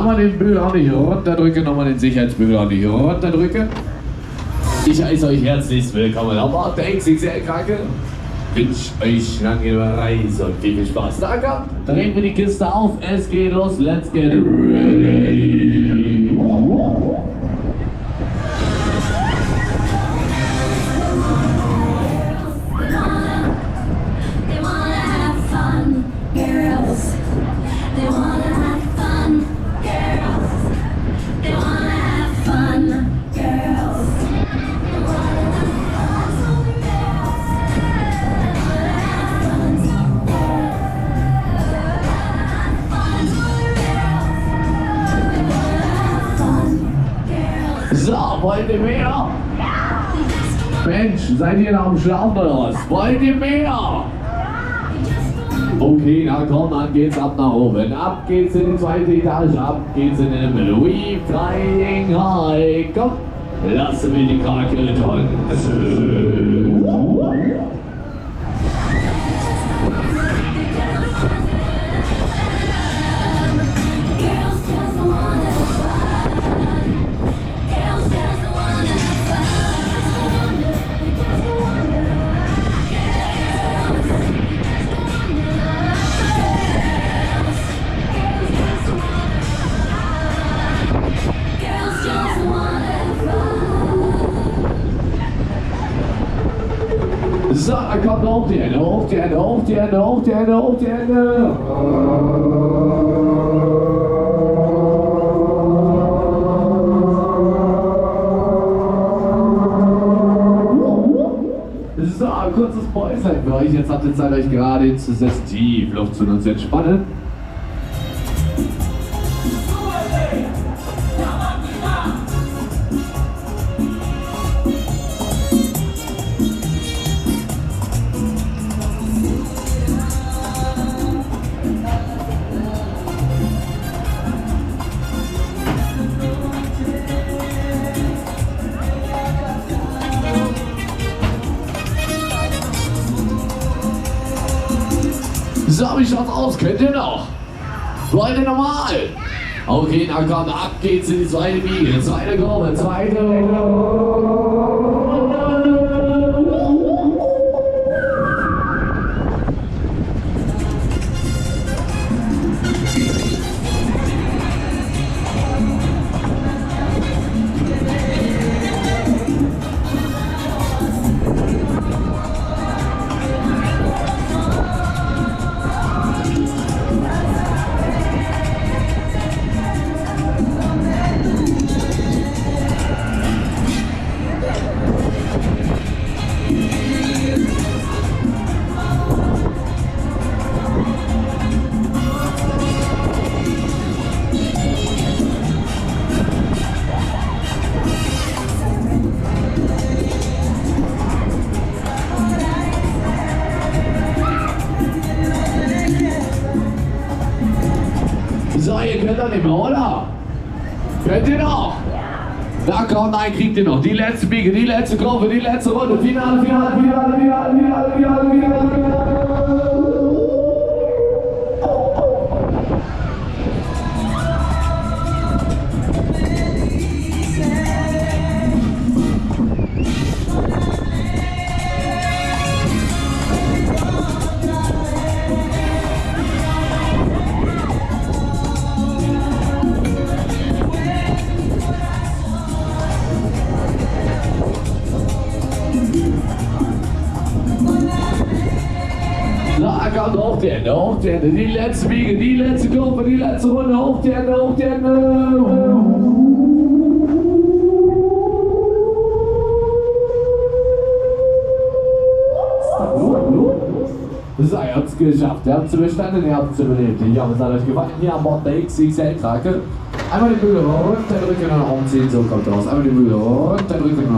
Nochmal den Bügel ordentlich runterdrücken, nochmal den Sicherheitsbügel ordentlich runterdrücken. Ich heiße euch herzlich willkommen am Ort der XXL Krake. Wünsche euch lange Reise und viel Spaß. Da kommt, drehen wir die Kiste auf, es geht los, let's get ready. So, wollt ihr mehr? Mensch, seid ihr noch am Schlafen oder was? Wollt ihr mehr? Okay, na komm, dann geht's ab nach oben. Ab geht's in die zweite Etage, ab geht's in den Himmel. We flying high. Komm, lassen wir die Krake tanzen. So, dann kommt hoch die Hände, hoch die Hände, hoch die Hände, hoch die Hände, hoch die Hände. So, ein kurzes Päuschen für euch. Jetzt habt ihr Zeit, euch gerade hinzusetzen, tief Luft zu uns entspannen. So, wie schaut's aus? Könnt ihr noch? Wollt ihr nochmal? Okay, na komm, ab geht's in die zweite Biege. Zweite Kurve, zweite So, ihr könnt doch nicht mehr, oder? Könnt ihr noch? Na komm, nein, kriegt ihr noch. Die letzte Biege, die letzte Kurve, die letzte Runde. Finale, Finale, Finale, Finale, Finale, Finale, Finale, Finale. Kommt hoch die Hände, hoch die Hände, die letzte Biege, die letzte Kurve, die letzte Runde, hoch die Hände, hoch die Hände. So, ihr habt es geschafft, ihr habt es überstanden, ihr habt es überlebt. Ich hoffe, es hat euch gefallen. Hier am Bord der XXL Krake. Einmal den Müller runterdrücken und nach oben ziehen, so kommt raus. Einmal den Müller runterdrücken und nach oben.